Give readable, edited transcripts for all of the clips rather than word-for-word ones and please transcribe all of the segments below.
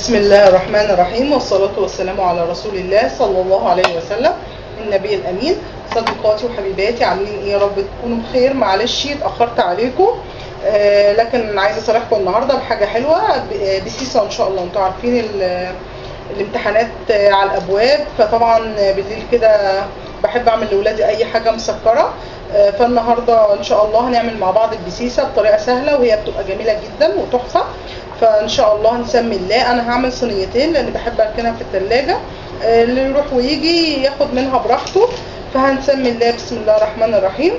بسم الله الرحمن الرحيم، والصلاة والسلام على رسول الله صلى الله عليه وسلم النبي الأمين. صديقاتي وحبيباتي، عاملين ايه؟ يا رب تكونوا بخير. معلش اتأخرت عليكم، لكن عايزة اصالحكم النهارده بحاجة حلوة بسيسة ان شاء الله. انتوا عارفين الامتحانات على الابواب، فطبعا بالليل كده بحب اعمل لاولادي اي حاجة مسكرة. فالنهارده ان شاء الله هنعمل مع بعض البسيسة بطريقة سهلة، وهي بتبقى جميلة جدا وتحفة. فان شاء الله هنسمي الله. انا هعمل صينيتين لان بحب اركنها في الثلاجة، اللي يروح ويجي ياخد منها براحته. فهنسمي الله. بسم الله الرحمن الرحيم.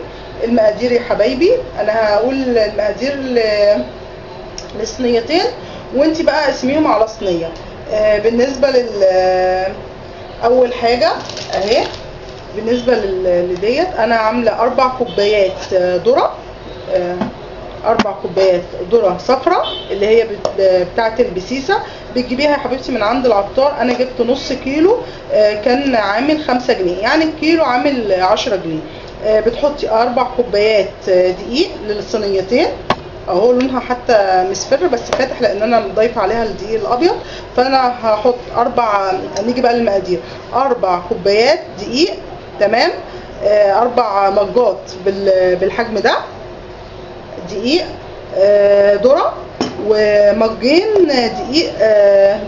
المقادير يا حبايبي، انا هقول المقادير للصينيتين وانتي بقى اسميهم على صينية. بالنسبة اول حاجة اهي، بالنسبة لديت انا عاملة 4 كوبايات ذرة، 4 كوبايات ذرة صفراء اللي هي بتاعة البسيسة. بتجيبيها يا حبيبتي من عند العطار. انا جبت نص كيلو، كان عامل 5 جنيه، يعني الكيلو عامل 10 جنيه. بتحطي 4 كوبايات دقيق للصينيتين اهو، لونها حتى مصفر بس فاتح لان انا مضيفه عليها الدقيق الابيض. فانا هحط 4. نيجي بقى للمقادير. 4 كوبايات دقيق، تمام. 4 مجات بالحجم ده دقيق ذرة، ومجين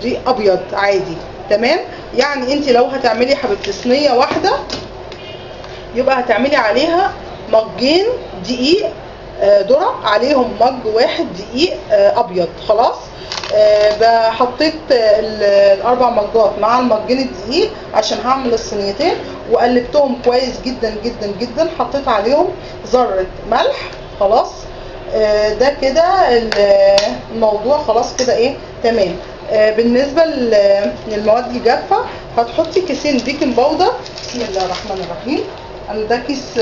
دقيق ابيض عادي، تمام. يعني انت لو هتعملي حبيبتي صينيه واحده يبقى هتعملي عليها مجين دقيق ذرة، عليهم مج واحد دقيق ابيض. خلاص. حطيت ال4 مجات مع المجين الدقيق عشان هعمل الصينيتين، وقلبتهم كويس جدا جدا جدا. حطيت عليهم ذره ملح. خلاص. ده كده الموضوع خلاص كده ايه، تمام. بالنسبه للمواد الجافه هتحطي كيسين بيكنج باودر. بسم الله الرحمن الرحيم. انا ده كيس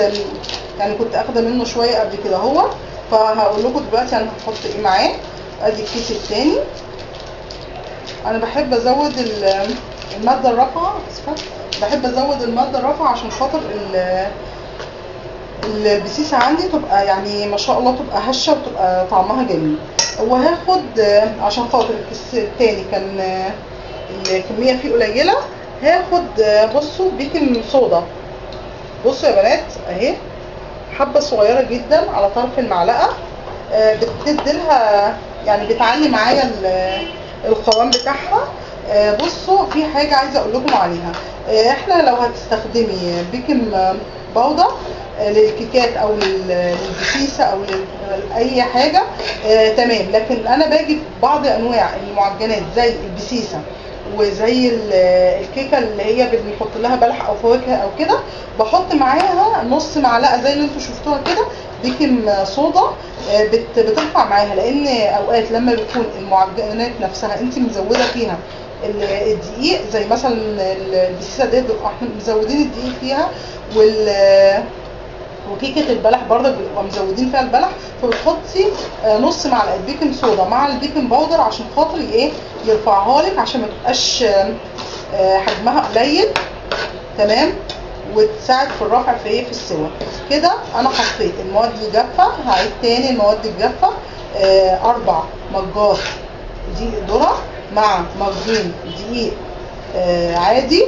يعني كنت اخده منه شويه قبل كده اهو، فهقول لكم دلوقتي انا هحط ايه معاه. ادي الكيس الثاني. انا بحب ازود الماده الرافعه، بحب ازود الماده الرافعه عشان خاطر البسيسه عندي تبقى يعني ما شاء الله تبقى هشه وتبقى طعمها جميل. وهاخد عشان خاطر الكيس الثاني كان الكميه فيه قليله، هاخد بصوا بيكنج صودا. بصوا يا بنات اهي، حبه صغيره جدا على طرف المعلقه، بتديلها يعني بتعلي معايا القوام بتاعها. بصوا في حاجه عايزه اقول لكم عليها. احنا لو هتستخدمي بيكنج باودر للكيكات او للبسيسه او لاي حاجه، تمام. لكن انا باجي بعض انواع المعجنات زي البسيسه وزي الكيكه اللي هي بنحط لها بلح او فواكه او كده، بحط معاها نص معلقه زي اللي انتوا شفتوها كده بيكنج صودا. بترفع معاها، لان اوقات لما بتكون المعجنات نفسها انت مزوده فيها الدقيق، زي مثلا البسيسه ديت احنا مزودين الدقيق فيها، وكيكه البلح برضه بيبقوا مزودين فيها البلح، فبتحطي نص معلقه بيكنج صودا مع البيكنج باودر عشان خاطر ايه، يرفعها لك عشان ما تبقاش حجمها قليل، تمام، وتساعد في الرفع في ايه، في السوا. كده انا حطيت المواد الجافه. هعيد تاني المواد الجافه. 4 مجات دقيق ذره مع مجين دقيق عادي،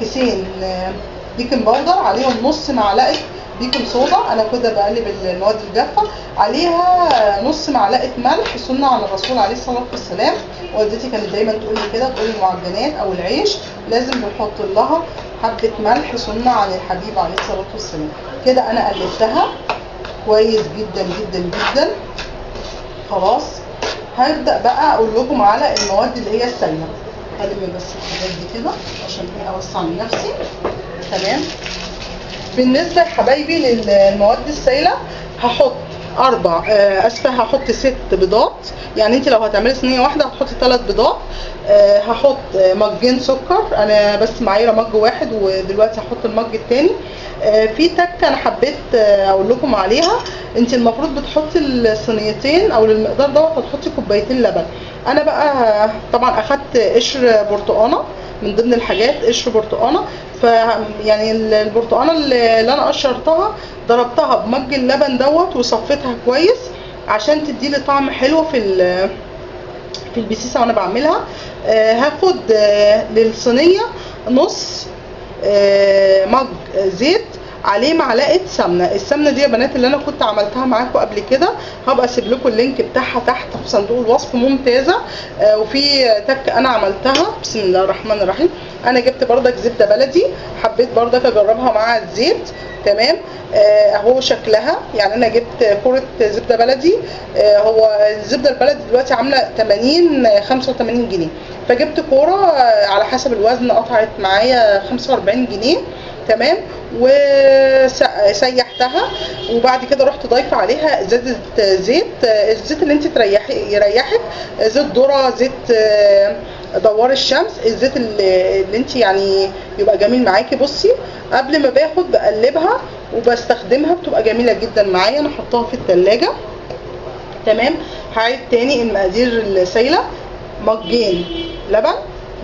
كيسين بيكنج باودر عليهم نص معلقه بيكنج صودا. انا كده بقلب المواد الجافه، عليها نص معلقه ملح سنه عن الرسول عليه الصلاه والسلام. والدتي كانت دايما تقول لي كده، تقول المعجنات او العيش لازم بنحط لها حبه ملح سنه عن الحبيب عليه الصلاه والسلام. كده انا قلبتها كويس جدا جدا جدا. خلاص. هبدا بقى اقول لكم على المواد اللي هي السايله. هلم بس الحاجات دي كده عشان اوسع من نفسي، تمام. بالنسبه لحبايبي للمواد السائله هحط هحط 6 بيضات. يعني انت لو هتعملي صينيه واحده هتحطي 3 بيضات. هحط مجين سكر، انا بس معايره مج واحد ودلوقتي هحط المج الثاني. في تكه انا حبيت اقول لكم عليها. انت المفروض بتحطي الصينيتين او للمقدار دوت هتحطي كوبايتين لبن. انا بقى طبعا اخدت قشر برتقانه من ضمن الحاجات، قشر برتقانه. يعني البرتقانه اللي انا قشرتها ضربتها بمج اللبن دوت وصفيتها كويس عشان تديلي طعم حلو في البسيسه وانا بعملها. هاخد للصينيه نص مج زيت عليه معلقه سمنه. السمنه دي يا بنات اللي انا كنت عملتها معاكم قبل كده، هبقى اسيب لكم اللينك بتاعها تحت في صندوق الوصف، ممتازه. وفي تك انا عملتها. بسم الله الرحمن الرحيم. انا جبت بردك زبده بلدي، حبيت بردك اجربها مع الزيت. تمام. اهو شكلها، يعني انا جبت كوره زبده بلدي. هو الزبده البلدي دلوقتي عامله 85 جنيه، فجبت كوره على حسب الوزن، قطعت معايا 45 جنيه. تمام. وسيحتها، وبعد كده رحت ضايفه عليها ازازه زيت. الزيت اللي انت يريحك، زيت ذره، زيت دوار الشمس، الزيت اللي انت يعني يبقى جميل معاكي. بصي قبل ما باخد بقلبها وبستخدمها، بتبقى جميله جدا معايا. انا حطاها في التلاجة. تمام. هعيد تاني المقادير السايله: مجين لبن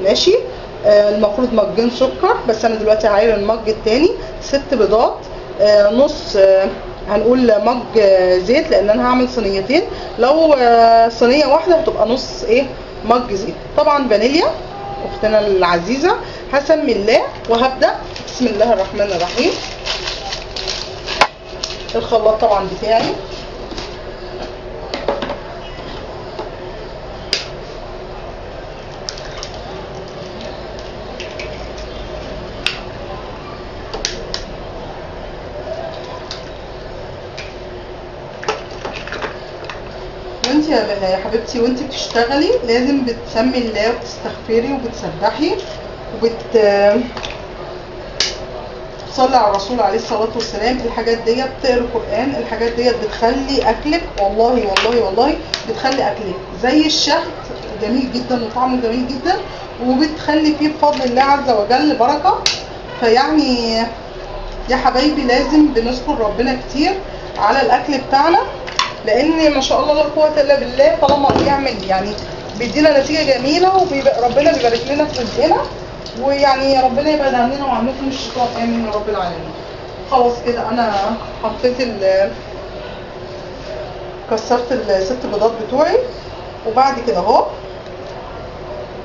ماشي، المفروض مجين سكر، بس انا دلوقتي هعاير المج التاني، 6 بيضات، نص هنقول مج زيت لان انا هعمل صينيتين، لو صينيه واحده هتبقى نص مج زيت. طبعا فانيليا اختنا العزيزه. هسمي الله وهبدا. بسم الله الرحمن الرحيم. الخلاط طبعا بتاعي، وانت يا حبيبتي وانت بتشتغلي لازم بتسمي الله وبتستغفري وبتسبحي تصلي على الرسول عليه الصلاه والسلام. الحاجات دي بتقرا قران، الحاجات دي بتخلي اكلك والله والله والله بتخلي اكلك زي الشهد، جميل جدا وطعمه جميل جدا، وبتخلي فيه بفضل الله عز وجل بركه. فيعني يا حبايبي لازم بنذكر ربنا كتير على الاكل بتاعنا، لان ما شاء الله لا قوه الا بالله، طالما بيعمل يعني بيدينا نتيجه جميله، وربنا بيبارك لنا في رزقنا، ويعني ربنا يبعد عننا وعنكم الشيطان، امين يا رب العالمين. خلاص كده انا حطيت كسرت ال6 بيضات بتوعي، وبعد كده اهو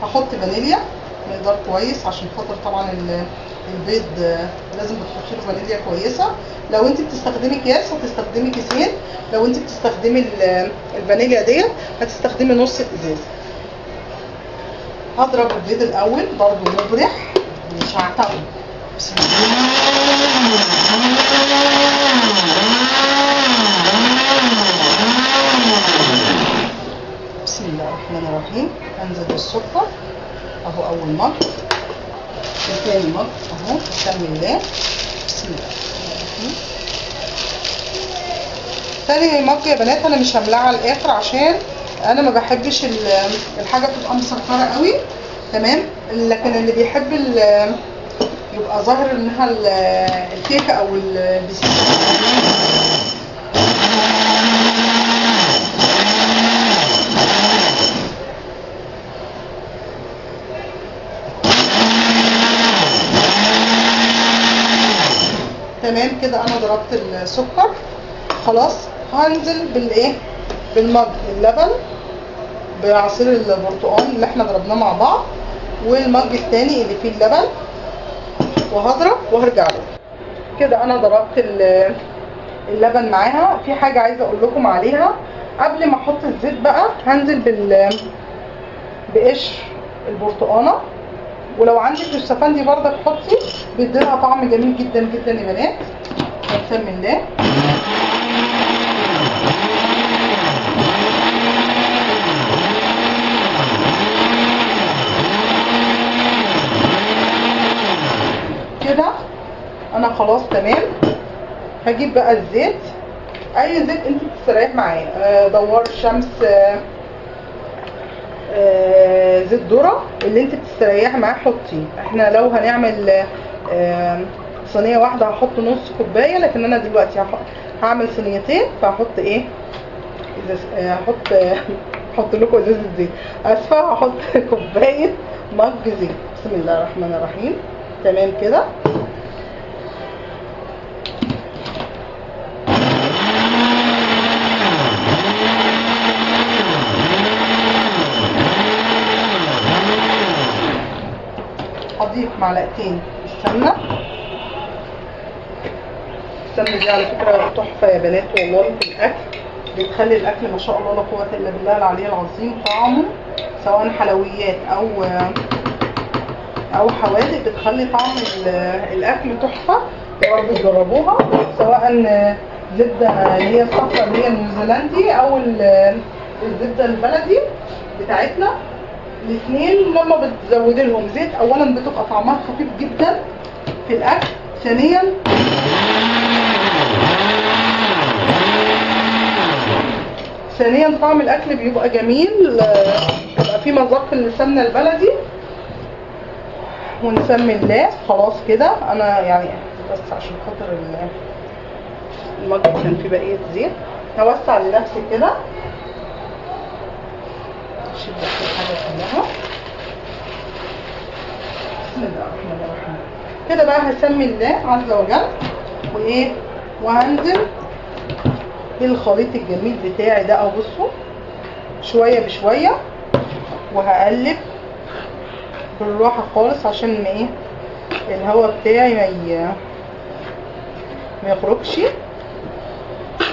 هحط فانيليا مقدار كويس، عشان خاطر طبعا البيض لازم بتحطي له فانيليا كويسه. لو انت بتستخدمي اكياس هتستخدمي كيسين، لو انت بتستخدمي الفانيليا ديت هتستخدمي نص ازازه. هضرب البيض الاول برضو مبرح، مش هعتقد. بسم الله الرحمن الرحيم. انزل بالسكر اهو اول مج، الثاني مج اهو، بسم الله. بسم الله الرحمن الرحيم. تاني مج يا بنات انا مش هملاها على الاخر، عشان انا ما بحبش الحاجه تبقى مسكره قوي. تمام. لكن اللي بيحب يبقى ظاهر انها الكيكه او البسيسه. تمام كده انا ضربت السكر خلاص. هنزل بالمج اللبن بعصير البرتقال اللي احنا ضربناه مع بعض، والمج الثاني اللي فيه اللبن، وهضرب وهرجع له. كده انا ضربت اللبن معاها. في حاجه عايزه اقول لكم عليها قبل ما احط الزيت بقى، هنزل بقشر البرتقانه، ولو عندك الشوفان برضك حطي، بيديلها طعم جميل جدا جدا يا بنات. بسم الله. كده انا خلاص تمام. هجيب بقى الزيت، اي زيت انت بتستريح معاه، دوار الشمس، زيت ذره، اللي انت بتستريحي معاه حطيه. احنا لو هنعمل صينيه واحده هحط نص كوبايه، لكن انا دلوقتي هعمل صينيتين، فهحط هحط لكم ازازه زيت، اسفه، هحط كوبايه مج زيت. بسم الله الرحمن الرحيم. تمام كده. معلقتين السمنه. السمنه دي على فكره تحفه يا بنات والله في الاكل، بتخلي الاكل ما شاء الله لا قوه الا بالله العلي العظيم طعمه، سواء حلويات او حوادق، بتخلي طعم الاكل تحفه. يا رب تجربوها، سواء زبده اللي هي الصفرا اللي هي النيوزيلندي او الزبده البلدي بتاعتنا. الاثنين لما بتزودي لهم زيت، اولا بتبقى طعمها خفيف جدا في الاكل، ثانيا طعم الاكل بيبقى جميل، بيبقى فيه مذاق السمنه البلدي. ونسمي الله. خلاص كده انا يعني بس عشان خاطر المج كان فيه بقيه زيت، هوسع لنفسي كده، اشيل بس الحاجه كلها. بسم الله الرحمن الرحيم. كده بقى هسمي الله عز وجل وهنزل بالخليط الجميل بتاعي ده، بصوا شويه بشويه، وهقلب بالراحه خالص عشان الهواء بتاعي ما يخرجش.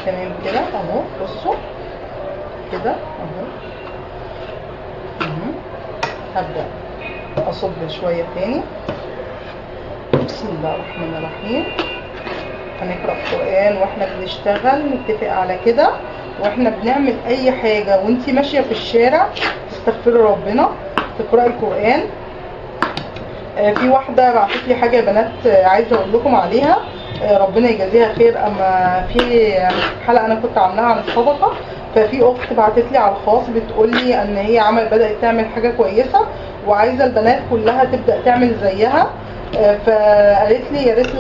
تمام كده اهو، بصوا كده اهو. هبدا اصب شويه تاني. بسم الله الرحمن الرحيم. هنقرا قران واحنا بنشتغل، نتفق على كده. واحنا بنعمل اي حاجه وانتي ماشيه في الشارع تستغفري ربنا، تقراي القران. في واحده بعتت لي حاجه يا بنات عايزه اقول لكم عليها، ربنا يجازيها خير. اما في حلقه انا كنت عاملاها عن الصدقه، ففي اخت بعتت لي على الخاص بتقول لي ان هي بدات تعمل حاجه كويسه وعايزه البنات كلها تبدا تعمل زيها. فقالت لي يا ريت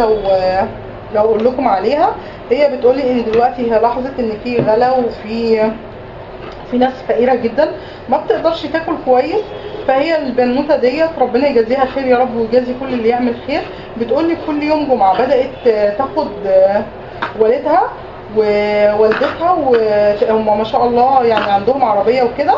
لو اقول لكم عليها. هي بتقول لي ان دلوقتي هي لاحظت ان في غلا وفي ناس فقيره جدا ما بتقدرش تاكل كويس. فهي البنوته ديت ربنا يجازيها خير يا رب ويجازي كل اللي يعمل خير، بتقول لي كل يوم جمعه بدات تاخد والدها ووالدتها، وهم ما شاء الله يعني عندهم عربيه وكده،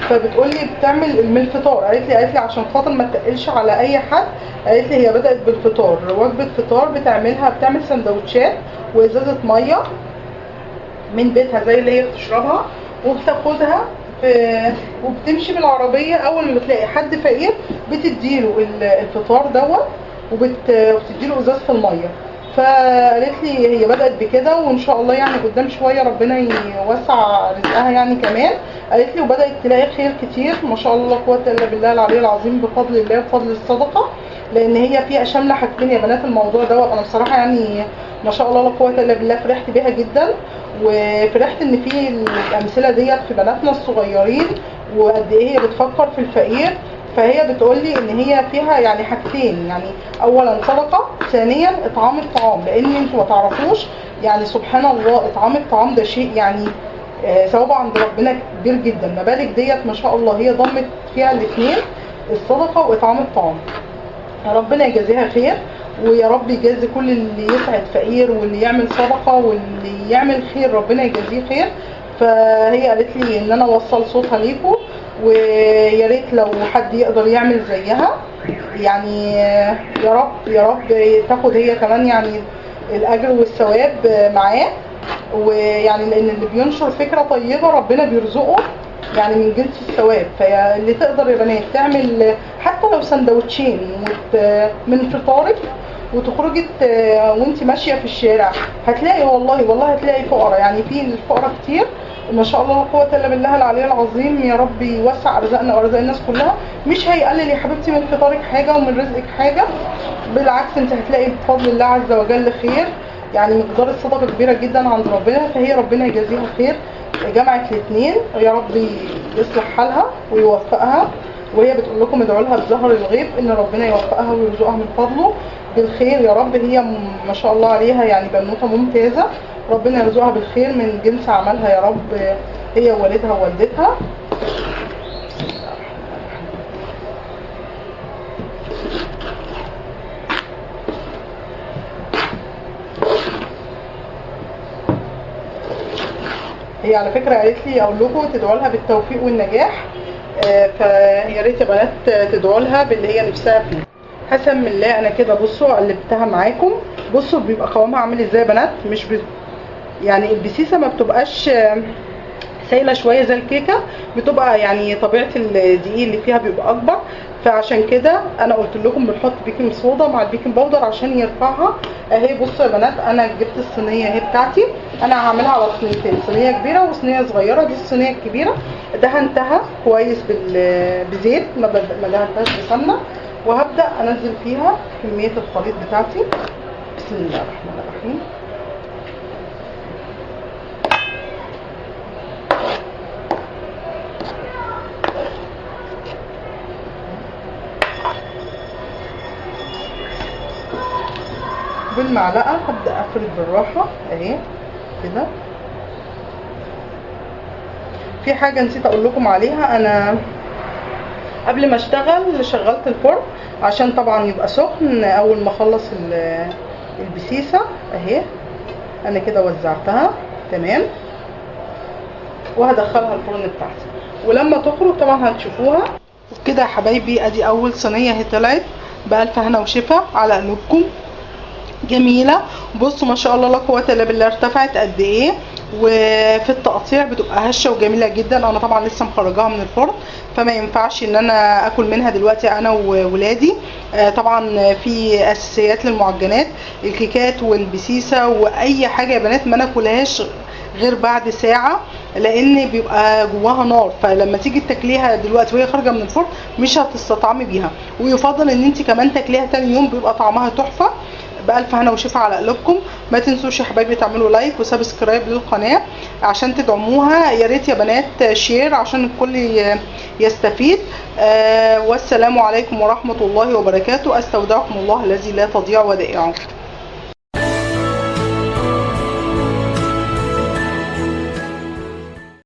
فبتقول لي بتعمل من الفطار. قالت لي عشان خاطر ما تقلش على اي حد، قالت لي هي بدات بالفطار، وجبه فطار بتعمل سندوتشات وازازه ميه من بيتها زي اللي هي بتشربها، وبتاخدها وبتمشي بالعربيه. اول ما بتلاقي حد فقير بتديله الفطار دوت، وبتديله ازازه الميه. فقالت لي هي بدات بكده، وان شاء الله يعني قدام شويه ربنا يوسع رزقها يعني كمان. قالت لي وبدات تلاقي خير كتير ما شاء الله، لا قوه الا بالله العلي العظيم، بفضل الله وفضل الصدقه، لان هي فيها شامله حاجتين يا بنات. الموضوع دوت انا بصراحه يعني ما شاء الله لا قوه الا بالله فرحت بيها جدا، وفرحت ان في الامثله ديت في بناتنا الصغيرين، وقد ايه هي بتفكر في الفقير. فهي بتقول لي ان هي فيها يعني حاجتين، يعني اولا صدقه، ثانيا اطعام الطعام، لان انتوا ما تعرفوش يعني سبحان الله اطعام الطعام ده شيء يعني ثوابه عند ربنا كبير جدا. ما بالك ديت ما شاء الله هي ضمت فيها الاثنين، الصدقه واطعام الطعام. ربنا يجازيها خير، ويا رب يجازي كل اللي يسعد فقير واللي يعمل صدقه واللي يعمل خير ربنا يجازيه خير. فهي قالت لي ان انا اوصل صوتها ليكم، ويا ريت لو حد يقدر يعمل زيها يعني. يا رب تاخد هي كمان يعني الاجر والثواب معاه. ويعني لان اللي بينشر فكره طيبه ربنا بيرزقه يعني من جنس الثواب. فاللي تقدر يا بنات تعمل حتى لو سندوتشين من فطارك، وتخرجي وانت ماشيه في الشارع، هتلاقي والله هتلاقي فقراء. يعني في الفقراء كتير ما شاء الله لا قوه الا بالله العلي العظيم. يا رب يوسع ارزاقنا وارزاق الناس كلها. مش هيقلل يا حبيبتي من فطارك حاجه ومن رزقك حاجه، بالعكس انت هتلاقي بفضل الله عز وجل خير. يعني مقدار الصدقه كبيره جدا عند ربنا، فهي ربنا يجازيها خير. جمعت الاثنين، يا رب يصلح حالها ويوفقها. وهي بتقول لكم ادعوا لها بظهر الغيب ان ربنا يوفقها ويرزقها من فضله بالخير يا رب. هي ما شاء الله عليها يعني بنوته ممتازه، ربنا يرزقها بالخير من جنس عملها يا رب، هي ووالدها ووالدتها. هي على فكره قالت لي اقول لكم تدعوا لها بالتوفيق والنجاح، فيا ريت يا بنات تدعوا لها باللي هي نفسها فيه. حسب الله. انا كده بصوا قلبتها معاكم، بصوا بيبقى قوامها عامل ازاي يا بنات. مش يعني البسيسه ما بتبقاش سايله شويه زي الكيكه، بتبقى يعني طبيعه الدقيق اللي فيها بيبقى اكبر. فعشان كده انا قلت لكم بنحط بيكنج صودا مع البيكنج باودر عشان يرفعها. اهي بصوا يا بنات، انا جبت الصينيه اهي بتاعتي. انا هعملها على صينيتين، صينيه كبيره وصينيه صغيره. دي الصينيه الكبيره دهنتها كويس بزيت، ما دهنتهاش بسمنه، وهبدا انزل فيها كميه الخليط بتاعتي. بسم الله الرحمن الرحيم. بالمعلقه هبدا افرد بالراحه اهي كده. في حاجه نسيت اقول لكم عليها، انا قبل ما اشتغل شغلت الفرن عشان طبعا يبقى سخن. اول ما اخلص البسيسه اهي انا كده وزعتها تمام، وهدخلها الفرن بتاعتي، ولما تخرج طبعا هتشوفوها. وبكده يا حبايبي ادي اول صينيه اهي طلعت بألف هنا وشفا على قلوبكم. جميله، بصوا ما شاء الله لا قوه الا بالله ارتفعت قد ايه، وفي التقطيع بتبقى هشه وجميله جدا. انا طبعا لسه مخرجاها من الفرن فما ينفعش ان انا اكل منها دلوقتي انا وولادي. طبعا في اساسيات للمعجنات، الكيكات والبسيسه واي حاجه يا بنات ما ناكلهاش غير بعد ساعه، لان بيبقى جواها نار، فلما تيجي تاكليها دلوقتي وهي خارجه من الفرن مش هتستطعمي بيها. ويفضل ان انت كمان تاكليها تاني يوم، بيبقى طعمها تحفه. بألف هنا وشفا على قلوبكم. ما تنسوش يا حبايبي تعملوا لايك وسبسكرايب للقناه عشان تدعموها. يا ريت يا بنات شير عشان الكل يستفيد. والسلام عليكم ورحمه الله وبركاته. استودعكم الله الذي لا تضيع ودائعه.